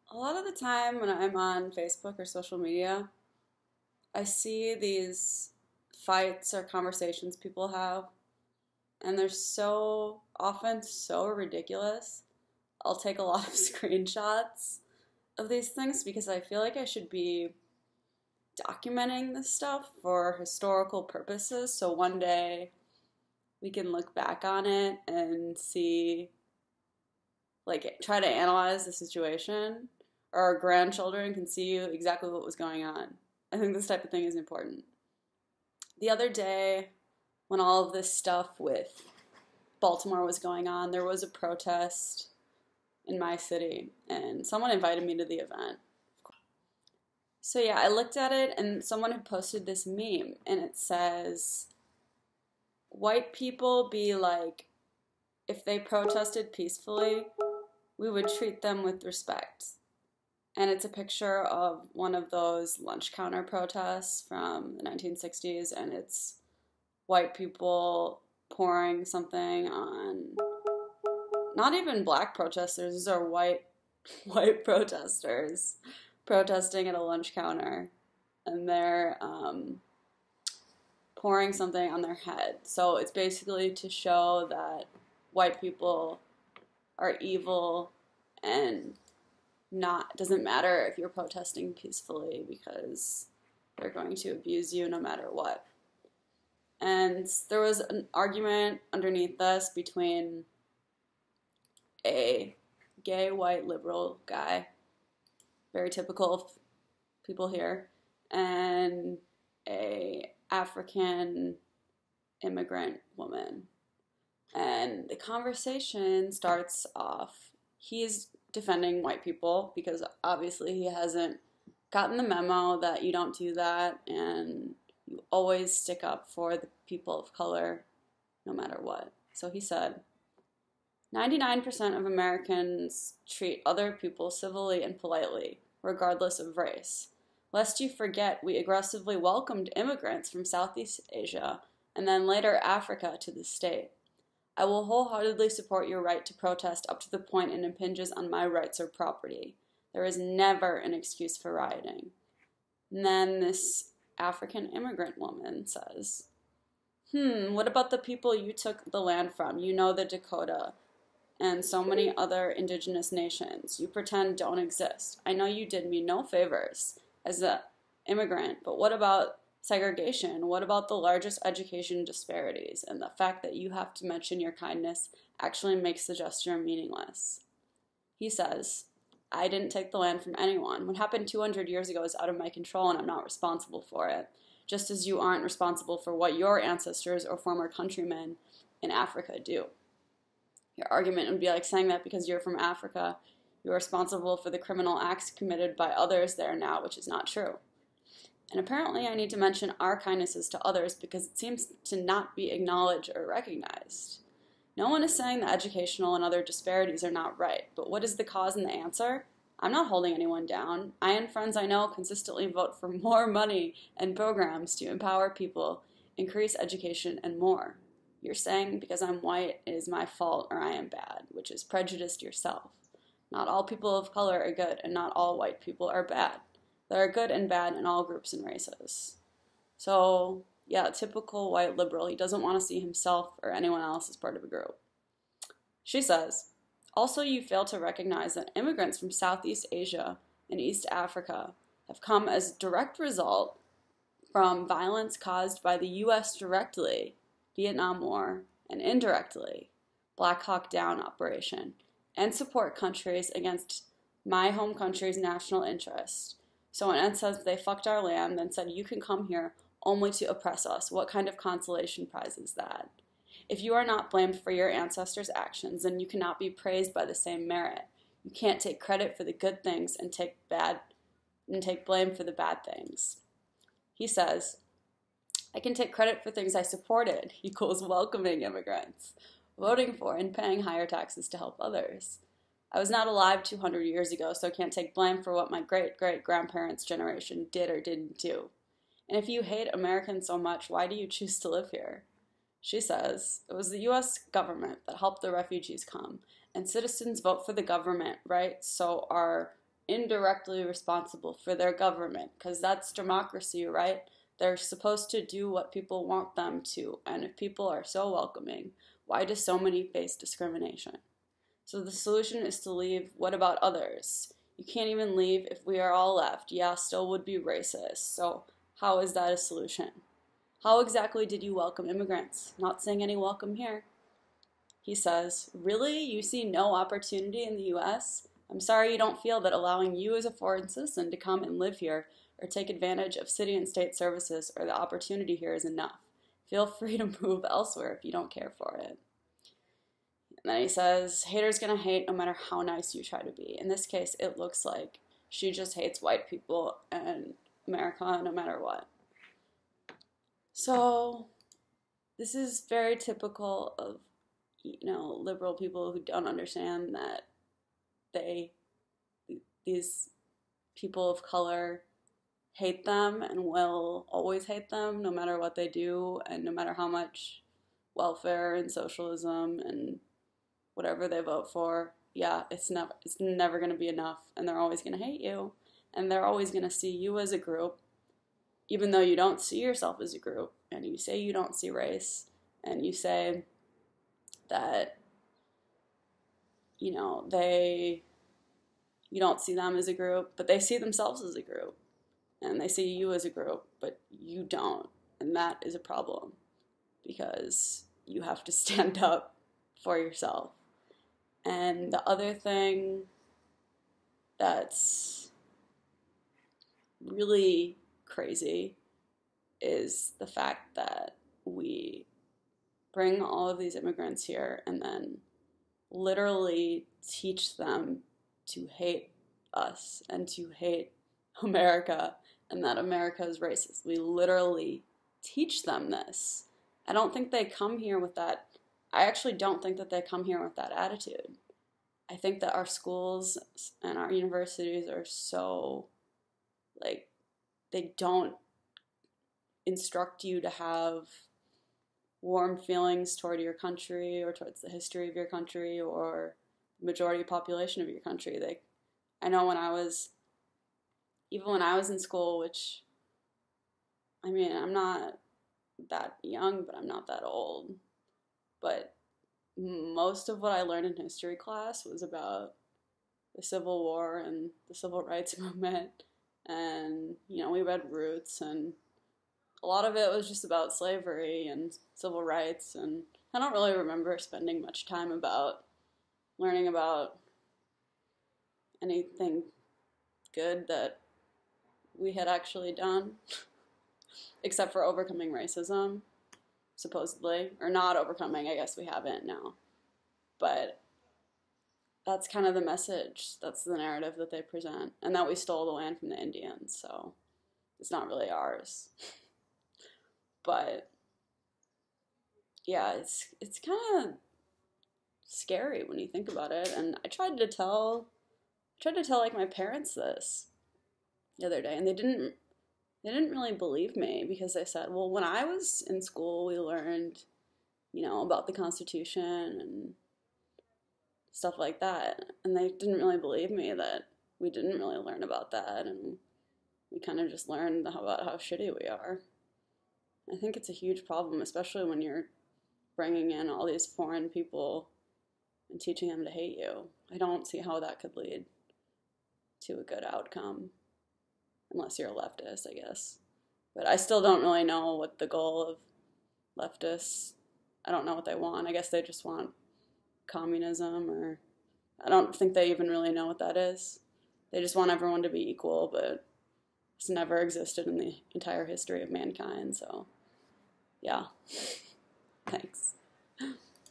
A lot of the time when I'm on Facebook or social media, I see these fights or conversations people have, and they're so often so ridiculous. I'll take a lot of screenshots of these things because I feel like I should be documenting this stuff for historical purposes so one day we can look back on it and see, like, try to analyze the situation, or our grandchildren can see exactly what was going on. I think this type of thing is important. The other day, when all of this stuff with Baltimore was going on, there was a protest in my city, and someone invited me to the event. So yeah, I looked at it, and someone had posted this meme, and it says, white people be like, if they protested peacefully, we would treat them with respect. And it's a picture of one of those lunch counter protests from the 1960s, and it's white people pouring something on, not even black protesters, these are white protesters protesting at a lunch counter, and they're pouring something on their head. So it's basically to show that white people are evil and doesn't matter if you're protesting peacefully because they're going to abuse you no matter what. And there was an argument underneath this between a gay white liberal guy, very typical of people here, and a African immigrant woman. And the conversation starts off, he's defending white people because obviously he hasn't gotten the memo that you don't do that and you always stick up for the people of color no matter what. So he said, 99% of Americans treat other people civilly and politely, regardless of race. Lest you forget, we aggressively welcomed immigrants from Southeast Asia and then later Africa to the state. I will wholeheartedly support your right to protest up to the point it impinges on my rights or property. There is never an excuse for rioting. And then this African immigrant woman says, what about the people you took the land from? You know, the Dakota and so many other indigenous nations you pretend don't exist. I know you did me no favors as an immigrant, but what about segregation? What about the largest education disparities and the fact that you have to mention your kindness actually makes the gesture meaningless? He says, I didn't take the land from anyone. What happened 200 years ago is out of my control and I'm not responsible for it, just as you aren't responsible for what your ancestors or former countrymen in Africa do. Your argument would be like saying that because you're from Africa, you're responsible for the criminal acts committed by others there now, which is not true. And apparently I need to mention our kindnesses to others because it seems to not be acknowledged or recognized. No one is saying that educational and other disparities are not right, but what is the cause and the answer? I'm not holding anyone down. I and friends I know consistently vote for more money and programs to empower people, increase education, and more. You're saying because I'm white it is my fault or I am bad, which is prejudiced yourself. Not all people of color are good, and not all white people are bad. There are good and bad in all groups and races. So, yeah, typical white liberal. He doesn't want to see himself or anyone else as part of a group. She says, also you fail to recognize that immigrants from Southeast Asia and East Africa have come as a direct result from violence caused by the U.S. directly, Vietnam War, and indirectly, Black Hawk Down operation, and support countries against my home country's national interest. So when Ed says they fucked our land, then said you can come here only to oppress us, what kind of consolation prize is that? If you are not blamed for your ancestors' actions, then you cannot be praised by the same merit. You can't take credit for the good things and take blame for the bad things. He says, I can take credit for things I supported, equals welcoming immigrants, voting for and paying higher taxes to help others. I was not alive 200 years ago, so I can't take blame for what my great-great-grandparents' generation did or didn't do. And if you hate Americans so much, why do you choose to live here? She says, it was the U.S. government that helped the refugees come, and citizens vote for the government, right? So our indirectly responsible for their government, because that's democracy, right? They're supposed to do what people want them to, and if people are so welcoming, why do so many face discrimination? So the solution is to leave. What about others? You can't even leave if we are all left. Yeah, still would be racist. So how is that a solution? How exactly did you welcome immigrants? Not saying any welcome here. He says, really? You see no opportunity in the U.S.? I'm sorry you don't feel that allowing you as a foreign citizen to come and live here or take advantage of city and state services or the opportunity here is enough. Feel free to move elsewhere if you don't care for it. And then he says, haters gonna hate no matter how nice you try to be. In this case, it looks like she just hates white people and America no matter what. So this is very typical of, liberal people who don't understand that these people of color hate them and will always hate them no matter what they do and no matter how much welfare and socialism and whatever they vote for. Yeah, it's never going to be enough, and they're always going to hate you, and they're always going to see you as a group, even though you don't see yourself as a group, and you say you don't see race, and you say that, you don't see them as a group, but they see themselves as a group, and they see you as a group, but you don't, and that is a problem, because you have to stand up for yourself. And the other thing that's really crazy is the fact that we bring all of these immigrants here and then literally teach them to hate us and to hate America and that America is racist. We literally teach them this. I don't think they come here with that. I actually don't think that they come here with that attitude. I think that our schools and our universities are so, they don't instruct you to have warm feelings toward your country or towards the history of your country or the majority population of your country. I know even when I was in school, which, I'm not that young, but I'm not that old. But most of what I learned in history class was about the Civil War and the Civil Rights Movement. And, we read Roots, and a lot of it was just about slavery and civil rights. And I don't really remember spending much time learning about anything good that we had actually done, except for overcoming racism, supposedly. Or not overcoming, I guess we haven't now. But that's kind of the message. That's the narrative that they present. And that we stole the land from the Indians, so it's not really ours. But yeah, it's kind of scary when you think about it. And I tried to tell my parents this the other day, and they didn't really believe me, because they said, well, when I was in school, we learned, about the Constitution and stuff like that. And they didn't really believe me that we didn't really learn about that, and we kind of just learned about how shitty we are. I think it's a huge problem, especially when you're bringing in all these foreign people and teaching them to hate you. I don't see how that could lead to a good outcome, unless you're a leftist, I guess. But I still don't really know what the goal of leftists, I don't know what they want. I guess they just want communism, or I don't think they even really know what that is. They just want everyone to be equal, but it's never existed in the entire history of mankind, so yeah. Thanks.